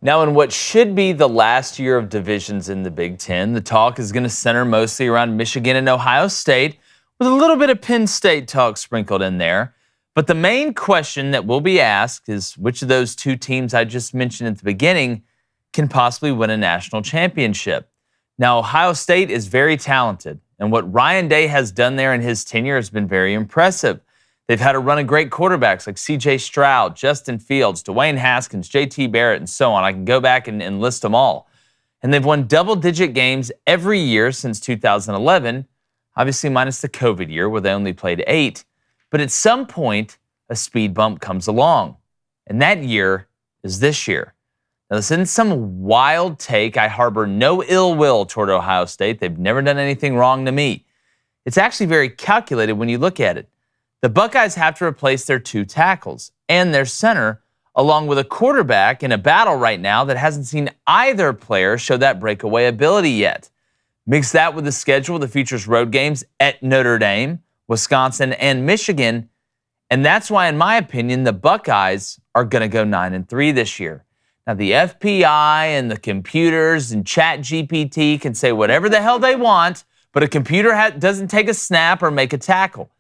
Now, in what should be the last year of divisions in the Big Ten, the talk is going to center mostly around Michigan and Ohio State, with a little bit of Penn State talk sprinkled in there. But the main question that will be asked is which of those two teams I just mentioned at the beginning can possibly win a national championship. Now, Ohio State is very talented, and what Ryan Day has done there in his tenure has been very impressive. They've had a run of great quarterbacks like C.J. Stroud, Justin Fields, Dwayne Haskins, J.T. Barrett, and so on. I can go back and list them all. And they've won double-digit games every year since 2011, obviously minus the COVID year where they only played 8. But at some point, a speed bump comes along. And that year is this year. Now, this isn't some wild take. I harbor no ill will toward Ohio State. They've never done anything wrong to me. It's actually very calculated when you look at it. The Buckeyes have to replace their 2 tackles and their center, along with a quarterback in a battle right now that hasn't seen either player show that breakaway ability yet. Mix that with the schedule that features road games at Notre Dame, Wisconsin, and Michigan, and that's why, in my opinion, the Buckeyes are going to go 9-3 this year. Now, the FBI and the computers and ChatGPT can say whatever the hell they want, but a computer doesn't take a snap or make a tackle.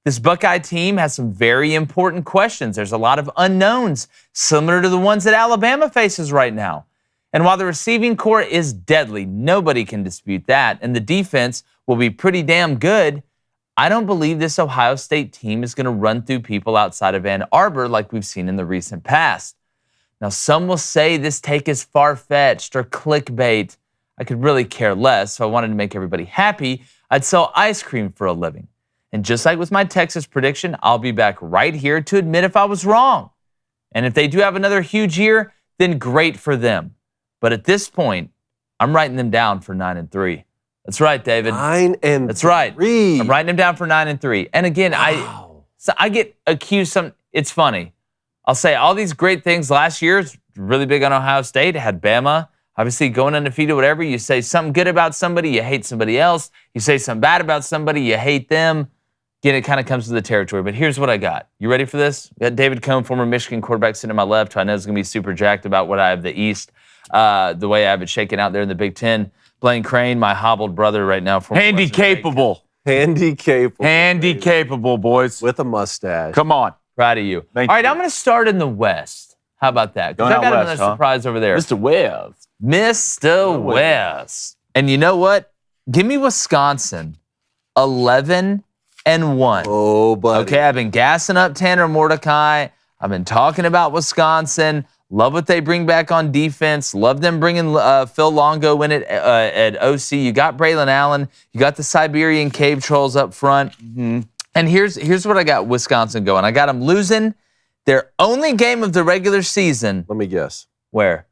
This Buckeye team has some very important questions. There's a lot of unknowns, similar to the ones that Alabama faces right now. And while the receiving core is deadly, nobody can dispute that, and the defense will be pretty damn good, I don't believe this Ohio State team is going to run through people outside of Ann Arbor like we've seen in the recent past. Now, some will say this take is far-fetched or clickbait. I could really care less. If I wanted to make everybody happy, I'd sell ice cream for a living. And just like with my Texas prediction, I'll be back right here to admit if I was wrong. And if they do have another huge year, then great for them. But at this point, I'm writing them down for 9-3. That's right, David. 9-3. That's right. I'm writing them down for 9-3. And again, Wow. I get accused it's funny. I'll say all these great things last year. It's really big on Ohio State. It had Bama, obviously going undefeated, whatever. You say something good about somebody, you hate somebody else. You say something bad about somebody, you hate them. Again, it kind of comes to the territory. But here's what I got. You ready for this? We got David Cohn, former Michigan quarterback, sitting to my left, who I know is going to be super jacked about what I have the East, the way I have it shaken out there in the Big Ten. Blaine Crane, my hobbled brother right now. Handy capable. Handy capable. Handy capable, boys. With a mustache. Come on. Proud of you. Thank All right, you. I'm going to start in the West. How about that? Because Going I out got west, another surprise over there. Mr. West. Mr. West. And you know what? Give me Wisconsin. 11-1. Oh, buddy. Okay, I've been gassing up Tanner Mordecai. I've been talking about Wisconsin. Love what they bring back on defense. Love them bringing Phil Longo in at OC. You got Braylon Allen. You got the Siberian Cave Trolls up front. Mm-hmm. And here's what I got Wisconsin going. I got them losing their only game of the regular season. Let me guess. Where?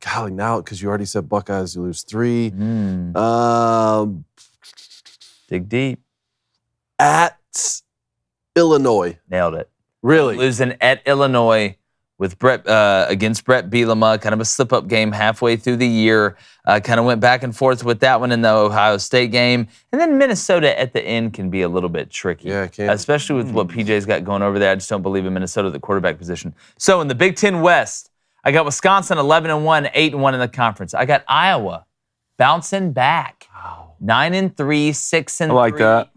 Golly, now, because you already said Buckeyes, you lose 3. Dig deep. At Illinois. Nailed it. Really? Losing at Illinois with against Brett Bielema, kind of a slip-up game halfway through the year. Kind of went back and forth with that one in the Ohio State game. And then Minnesota at the end can be a little bit tricky. Yeah, it can. Especially with what PJ's got going over there. I just don't believe in Minnesota at the quarterback position. So in the Big Ten West, I got Wisconsin 11-1, 8-1 in the conference. I got Iowa bouncing back. Wow. 9-3, 6-3. I like that.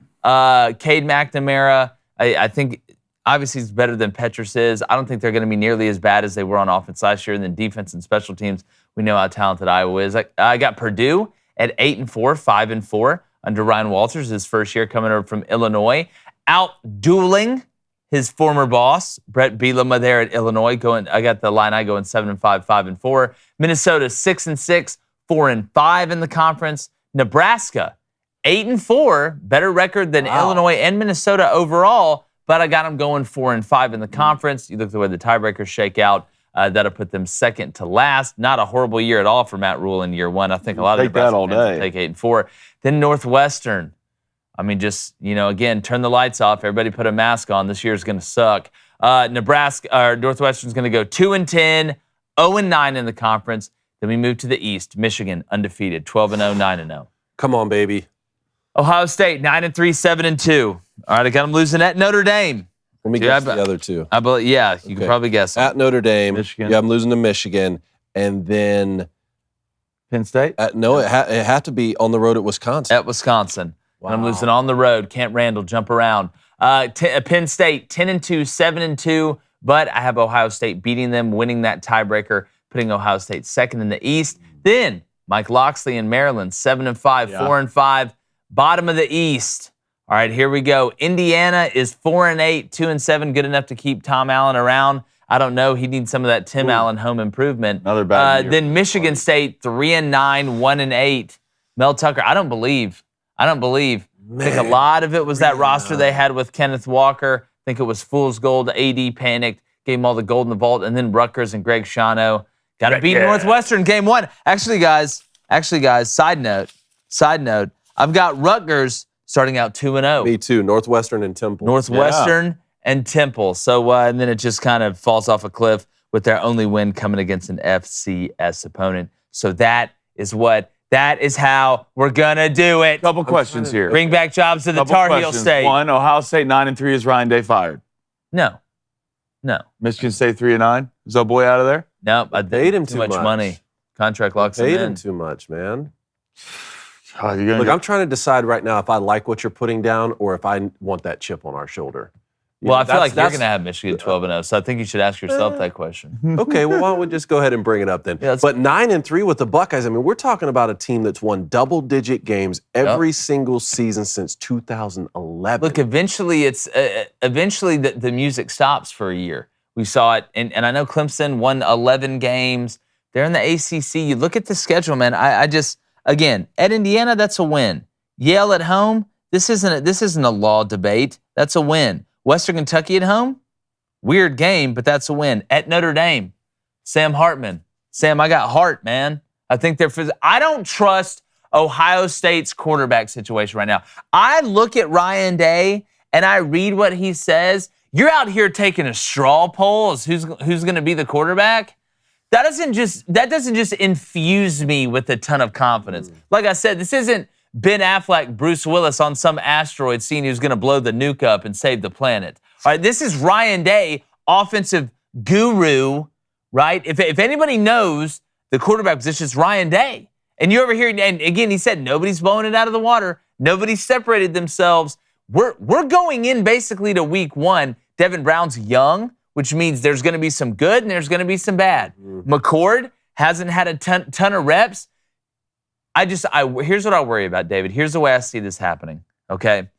Cade McNamara, I think obviously he's better than Petrus is. I don't think they're going to be nearly as bad as they were on offense last year. And then defense and special teams, we know how talented Iowa is. I got Purdue at 8-4, 5-4 under Ryan Walters, his first year coming over from Illinois, out-dueling his former boss, Brett Bielema there at Illinois. I got the Illini going 7-5, 5-4. Minnesota 6-6, 4-5 in the conference. Nebraska 8-4, better record than Illinois and Minnesota overall, but I got them going 4-5 in the conference. You look at the way the tiebreakers shake out, that'll put them second to last. Not a horrible year at all for Matt Rule in year one. I think a lot of Take that all Nebraska fans day. will take 8-4. Then Northwestern. I mean, just, again, turn the lights off. Everybody put a mask on. This year's going to suck. Northwestern's going to go 2-10, 0-9 in the conference. Then we move to the East. Michigan, undefeated, 12-0, 9-0. Come on, baby. Ohio State, 9-3, 7-2. All right, I got them losing at Notre Dame. Let me guess the other two. I believe, yeah, you can probably guess them. At Notre Dame. Michigan. Yeah, I'm losing to Michigan. And then Penn State? it had to be on the road at Wisconsin. At Wisconsin. Wow. And I'm losing on the road. Kent Randall, jump around. Penn State, 10-2, 7-2, but I have Ohio State beating them, winning that tiebreaker, putting Ohio State second in the East. Then Mike Loxley in Maryland, 7-5, 4-5, bottom of the East. All right, here we go. Indiana is 4-8, 2-7, good enough to keep Tom Allen around. I don't know. He needs some of that Tim Allen home improvement. Another bad year. Then Michigan State, 3-9, 1-8. Mel Tucker, I don't believe. I think a lot of it was that roster they had with Kenneth Walker. I think it was fool's gold. AD panicked, gave him all the gold in the vault, and then Rutgers and Greg Schiano got to beat Northwestern game one. Actually, guys, side note, I've got Rutgers starting out 2-0. Me too. Northwestern and Temple. And Temple. So, and then it just kind of falls off a cliff with their only win coming against an FCS opponent. So that is how we're going to do it. Couple questions here. Bring back jobs to the Tar Heel State. One, Ohio State 9-3. Is Ryan Day fired? No. Michigan State 3-9. Is that boy out of there? No, I paid him too much money. Contract locks him in. Paid him too much, man. Look, I'm trying to decide right now if I like what you're putting down or if I want that chip on our shoulder. Well, I feel like you're going to have Michigan 12-0, so I think you should ask yourself that question. Okay, well, why don't we just go ahead and bring it up then? Yeah, but 9-3 with the Buckeyes, I mean, we're talking about a team that's won double-digit games every single season since 2011. Look, eventually the music stops for a year. We saw it, and I know Clemson won 11 games. They're in the ACC. You look at the schedule, man. Again, at Indiana, that's a win. Yale at home, this isn't a law debate. That's a win. Western Kentucky at home, weird game, but that's a win. At Notre Dame, Sam Hartman. Sam, I got heart, man. I think I don't trust Ohio State's quarterback situation right now. I look at Ryan Day and I read what he says. You're out here taking a straw poll as who's going to be the quarterback. That doesn't just infuse me with a ton of confidence. Like I said, this isn't Ben Affleck, Bruce Willis on some asteroid scene who's going to blow the nuke up and save the planet. All right, this is Ryan Day, offensive guru, right? If anybody knows the quarterback position, it's Ryan Day. And you're over here, and again, he said nobody's blowing it out of the water. Nobody's separated themselves. We're going in basically to week one. Devin Brown's young, which means there's going to be some good and there's going to be some bad. McCord hasn't had a ton of reps. Here's what I worry about, David. Here's the way I see this happening, okay?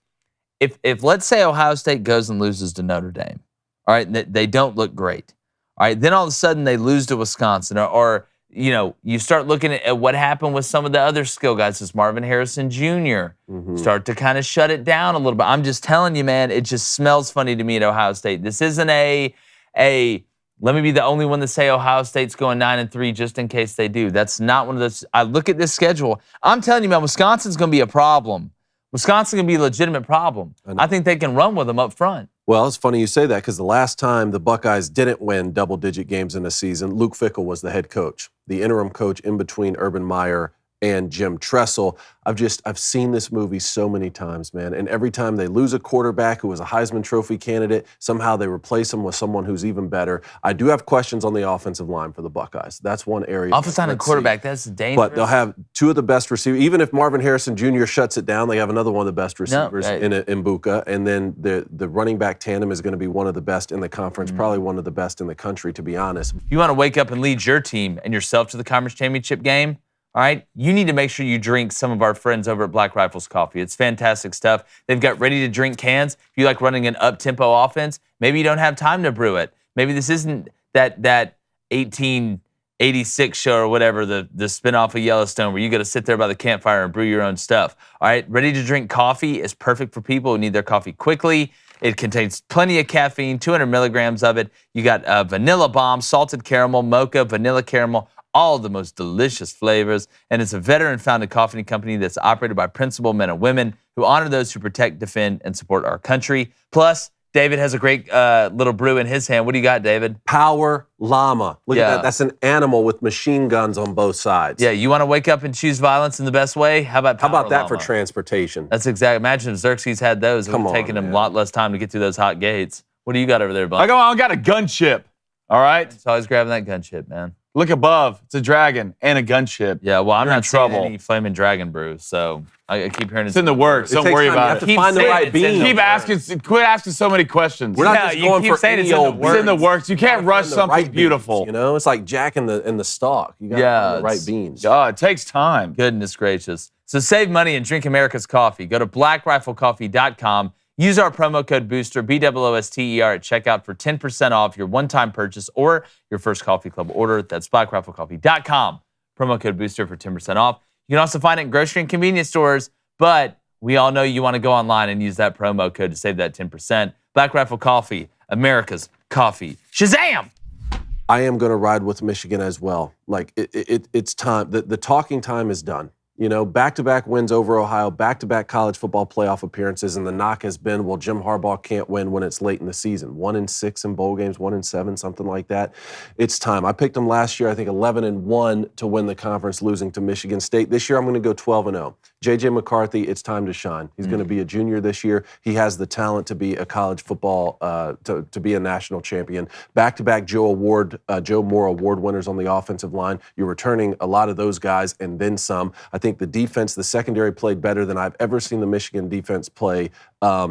If let's say Ohio State goes and loses to Notre Dame, all right, they don't look great. All right, then all of a sudden they lose to Wisconsin or you start looking at what happened with some of the other skill guys, as Marvin Harrison Jr. Start to kind of shut it down a little bit. I'm just telling you, man, it just smells funny to me at Ohio State. This isn't let me be the only one to say Ohio State's going 9-3 just in case they do. That's not one of those. I look at this schedule. I'm telling you, man, Wisconsin's going to be a problem. Wisconsin's going to be a legitimate problem. I think they can run with them up front. Well, it's funny you say that because the last time the Buckeyes didn't win double-digit games in a season, Luke Fickell was the head coach, the interim coach in between Urban Meyer and Jim Tressel. I've seen this movie so many times, man. And every time they lose a quarterback who was a Heisman Trophy candidate, somehow they replace him with someone who's even better. I do have questions on the offensive line for the Buckeyes. That's one area. Offensive line and quarterback, that's dangerous. But they'll have two of the best receivers. Even if Marvin Harrison Jr. shuts it down, they have another one of the best receivers in Mbuka. And then the running back tandem is going to be one of the best in the conference, probably one of the best in the country, to be honest. You want to wake up and lead your team and yourself to the conference championship game? All right, you need to make sure you drink some of our friends over at Black Rifles Coffee. It's fantastic stuff. They've got ready-to-drink cans. If you like running an up-tempo offense, maybe you don't have time to brew it. Maybe this isn't that 1886 show or whatever, the spinoff of Yellowstone where you got to sit there by the campfire and brew your own stuff. All right, ready-to-drink coffee is perfect for people who need their coffee quickly. It contains plenty of caffeine, 200 milligrams of it. You got vanilla bomb, salted caramel, mocha, vanilla caramel, all the most delicious flavors, and it's a veteran-founded coffee company that's operated by principled men and women who honor those who protect, defend, and support our country. Plus, David has a great little brew in his hand. What do you got, David? Power Llama. Look at that. That's an animal with machine guns on both sides. Yeah, you want to wake up and choose violence in the best way? How about that Llama? For transportation? That's exactly. Imagine if Xerxes had those. It would have taken him a lot less time to get through those hot gates. What do you got over there, bud? I got a gunship. All right? It's always grabbing that gunship, man. Look above. It's a dragon and a gunship. Yeah, well, I'm You're in not seeing trouble. any flaming dragon brew, so I keep hearing It's in the works. Don't worry about it. You have to find the saying right it's in bean. the Quit asking so many questions. We're not Yeah, just you going keep for saying any it's in the old It's in the beans. works. You can't rush Find the something right beans, beautiful. you know, it's like Jack in the stalk. You got to find the right it's- beans. It takes time. Goodness gracious. So save money and drink America's coffee. Go to blackriflecoffee.com. Use our promo code BOOSTER, BOOSTER, at checkout for 10% off your one-time purchase or your first coffee club order. That's blackriflecoffee.com. Promo code BOOSTER for 10% off. You can also find it in grocery and convenience stores, but we all know you want to go online and use that promo code to save that 10%. Black Rifle Coffee, America's coffee. Shazam! I am going to ride with Michigan as well. Like, it's time. The talking time is done. You know, back-to-back wins over Ohio, back-to-back college football playoff appearances, and the knock has been, well, Jim Harbaugh can't win when it's late in the season. 1-6 in bowl games, 1-7, something like that. It's time. I picked them last year, I think 11-1 to win the conference, losing to Michigan State. This year, I'm going to go 12-0. J.J. McCarthy, it's time to shine. He's going to be a junior this year. He has the talent to be a college football, to be a national champion. Back-to-back Joe Moore Award winners on the offensive line. You're returning a lot of those guys and then some. I think the defense, the secondary played better than I've ever seen the Michigan defense play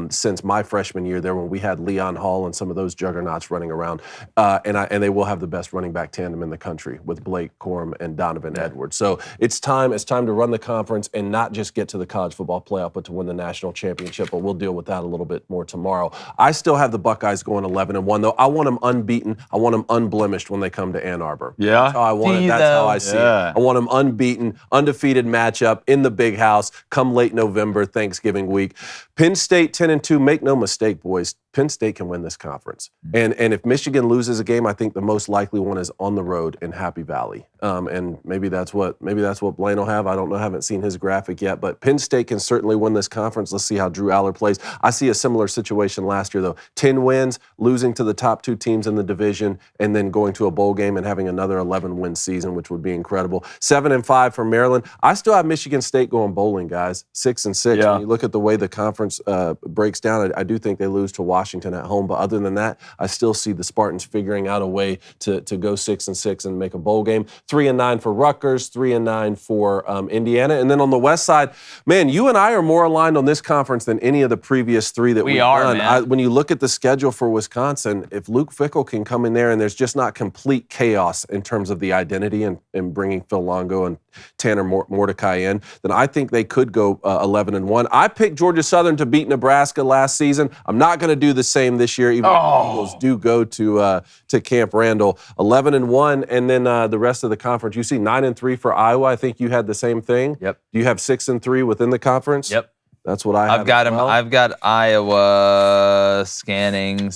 since my freshman year there when we had Leon Hall and some of those juggernauts running around. And they will have the best running back tandem in the country with Blake Corum and Donovan Edwards. So it's time to run the conference and not just get to the college football playoff, but to win the national championship. But we'll deal with that a little bit more tomorrow. I still have the Buckeyes going 11-1, though. I want them unbeaten. I want them unblemished when they come to Ann Arbor. Yeah? That's how I want it. That's how I see it. I want them unbeaten, undefeated matchup in the big house come late November, Thanksgiving week. Penn State 10-2, make no mistake, boys. Penn State can win this conference. And if Michigan loses a game, I think the most likely one is on the road in Happy Valley. And maybe that's what Blaine will have. I don't know. I haven't seen his graphic yet. But Penn State can certainly win this conference. Let's see how Drew Aller plays. I see a similar situation last year, though. 10 wins, losing to the top two teams in the division, and then going to a bowl game and having another 11-win season, which would be incredible. 7-5 for Maryland. I still have Michigan State going bowling, guys. 6-6. Yeah. When you look at the way the conference breaks down, I do think they lose to Washington at home. But other than that, I still see the Spartans figuring out a way to go 6-6 and make a bowl game. 3-9 for Rutgers, 3-9 for Indiana. And then on the west side, man, you and I are more aligned on this conference than any of the previous three that we've done. Man. When you look at the schedule for Wisconsin, if Luke Fickell can come in there and there's just not complete chaos in terms of the identity and bringing Phil Longo and Tanner Mordecai in, then I think they could go 11-1. I picked Georgia Southern to beat Nebraska last season. I'm not going to do the same this year, even though the Eagles do go to Camp Randall. 11-1, and then the rest of the conference. You see 9-3 for Iowa. I think you had the same thing. Yep. Do you have 6-3 within the conference? Yep. That's what I have. I've got as him. well. I've got Iowa scanning.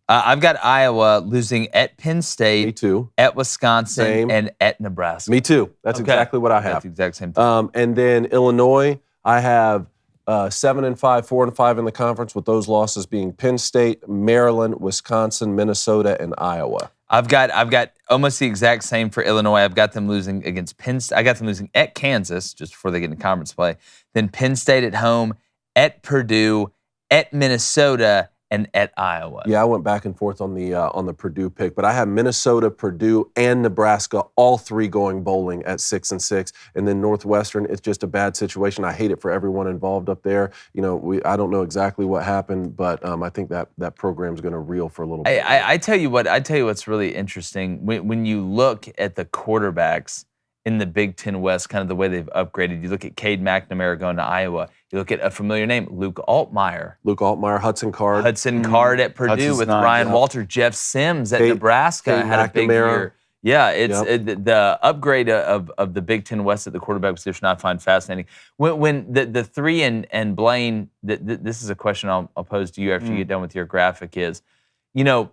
I've got Iowa losing at Penn State, Me too. at Wisconsin, Same. and at Nebraska. Me too. That's Okay. exactly what I That's have. the exact same thing. And then Illinois, I have 7-5, 4-5 in the conference, with those losses being Penn State, Maryland, Wisconsin, Minnesota, and Iowa. I've got almost the exact same for Illinois. I've got them losing against Penn State. I got them losing at Kansas just before they get into conference play. Then Penn State at home, at Purdue, at Minnesota, and at Iowa. Yeah, I went back and forth on the Purdue pick, but I have Minnesota, Purdue, and Nebraska, all three going bowling at 6-6. And then Northwestern, it's just a bad situation. I hate it for everyone involved up there. You know, I don't know exactly what happened, but I think that program's going to reel for a little bit. I tell you what's really interesting. When you look at the quarterbacks in the Big Ten West, kind of the way they've upgraded. You look at Cade McNamara going to Iowa. You look at a familiar name, Luke Altmaier. Hudson Card. Hudson Card at Purdue Hudson's with nice, Ryan yeah. Walter. Jeff Sims at Cade Nebraska had a big McNamara. year. Yeah, the upgrade of the Big Ten West at the quarterback position I find fascinating. When the three and Blaine, this is a question I'll pose to you after you get done with your graphic is, you know,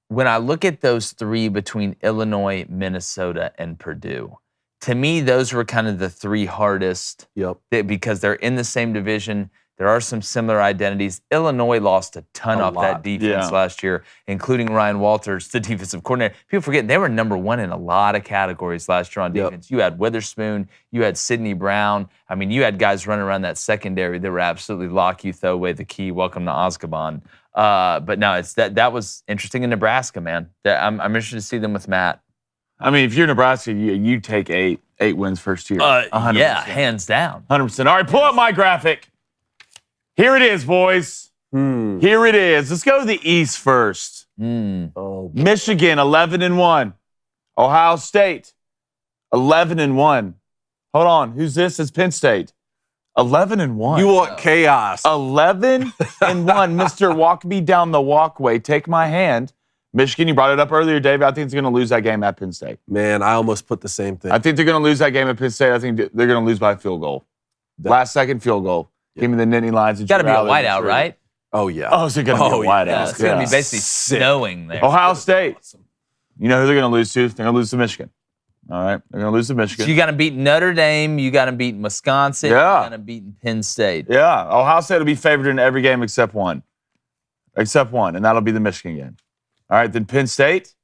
when I look at those three between Illinois, Minnesota, and Purdue, to me, those were kind of the three hardest because they're in the same division. There are some similar identities. Illinois lost a ton off that defense last year, including Ryan Walters, the defensive coordinator. People forget they were number one in a lot of categories last year on defense. You had Witherspoon. You had Sidney Brown. I mean, you had guys running around that secondary that were absolutely lock you, throw away the key, welcome to Azkaban. But no, it's that was interesting in Nebraska, man. I'm interested to see them with Matt. I mean, if you're Nebraska, you take eight wins first year. 100%. Yeah, hands down. 100%. All right, pull up my graphic. Here it is, boys. Here it is. Let's go to the East first. Oh, Michigan, 11-1. Ohio State, 11-1. Hold on. Who's this? It's Penn State. 11-1. you want chaos? 11-1. Mr. Walk Me Down the Walkway. Take my hand. Michigan, you brought it up earlier, Dave. I think it's going to lose that game at Penn State. Man, I almost put the same thing. I think they're going to lose that game at Penn State. I think they're going to lose by a field goal. Last second field goal. Yeah. Give me the Nittany Lions. Got to be a whiteout, right? Oh yeah. Oh, is it going to be a whiteout? Yeah, it's going to be basically snowing there. Ohio State. You know who they're going to lose to? They're going to lose to Michigan. All right? They're going to lose to Michigan. So you got to beat Notre Dame. You got to beat Wisconsin. Yeah. You got to beat Penn State. Yeah. Ohio State will be favored in every game except one. Except one, and that'll be the Michigan game. All right, then Penn State,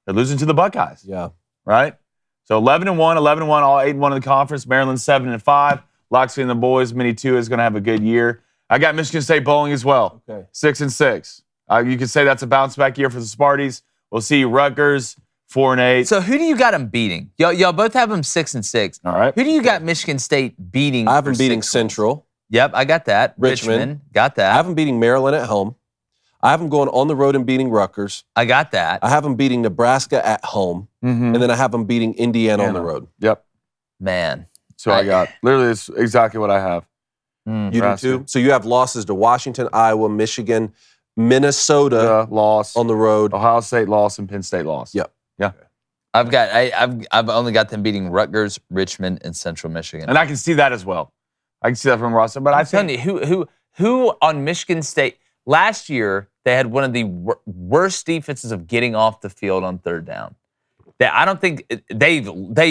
they're losing to the Buckeyes. Yeah. Right? So 11-1, all 8-1 in the conference. Maryland 7-5. Loxley and the boys, Mini 2 is going to have a good year. I got Michigan State bowling as well. Okay. 6-6. You could say that's a bounce back year for the Sparties. We'll see Rutgers 4-8. So who do you got them beating? Y'all both have them 6-6. All right. Who do you got Michigan State beating? I have them for beating 6 wins? Central. Yep, I got that. Richmond. Got I that. have them beating Maryland at home. I have them going on the road and beating Rutgers. I got that. I have them beating Nebraska at home. Mm-hmm. And then I have them beating Indiana on the road. Yep. Man. So I got. Literally, it's exactly what I have. You do Nebraska. too? So you have losses to Washington, Iowa, Michigan, Minnesota Loss. on the road. Ohio State loss and Penn State loss. Yep. Yeah. I've only got them beating Rutgers, Richmond, and Central Michigan. And I can see that as well. I can see that from Ross. But I'm telling you, who on Michigan State last year they had one of the worst defenses of getting off the field on third down. I don't think they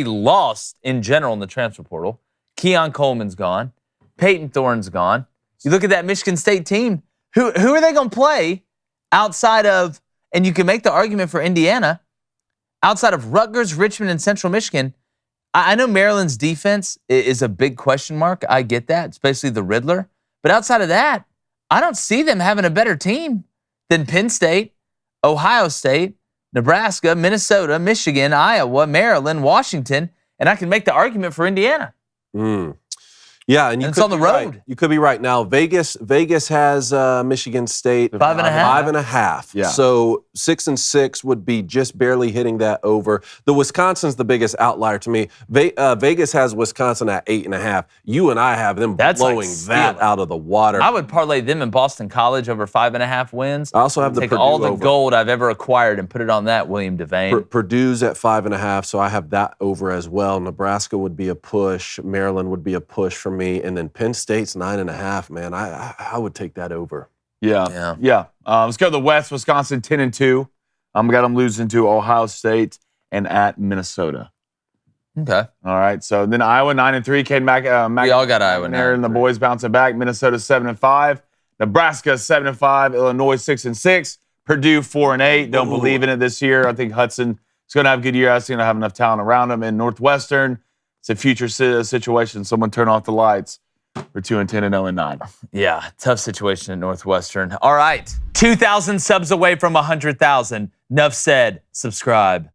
lost in general in the transfer portal. Keon Coleman's gone. Peyton Thorne's gone. You look at that Michigan State team. Who are they going to play outside of? And you can make the argument for Indiana outside of Rutgers, Richmond, and Central Michigan. I know Maryland's defense is a big question mark. I get that, especially the Riddler. But outside of that, I don't see them having a better team than Penn State, Ohio State, Nebraska, Minnesota, Michigan, Iowa, Maryland, Washington, and I can make the argument for Indiana. Yeah, and it's on the road. Right. You could be right. Now, Vegas has Michigan State 5.5. 5.5. Yeah. So 6-6 would be just barely hitting that over. The Wisconsin's the biggest outlier to me. Vegas has Wisconsin at 8.5. You and I have them blowing that out of the water. I would parlay them in Boston College over 5.5 wins. I also have the take Purdue all the over. gold I've ever acquired and put it on that William Devane. Purdue's at 5.5, so I have that over as well. Nebraska would be a push. Maryland would be a push for me, and then Penn State's 9.5. Man, I would take that over. Yeah. Let's go to the West. Wisconsin 10-2. Got them losing to Ohio State and at Minnesota. Okay. All right. So then Iowa 9-3. Cade Mack. We all got Iowa now. And the boys bouncing back. Minnesota 7-5. Nebraska 7-5. Illinois 6-6. Purdue 4-8. Don't believe in it this year. I think Hudson is going to have a good year. I think he'll have enough talent around him. And Northwestern, it's a future situation. Someone turn off the lights. We're 2-10 and 0-9. Yeah, tough situation at Northwestern. All right, 2,000 subs away from 100,000. Nuff said, subscribe.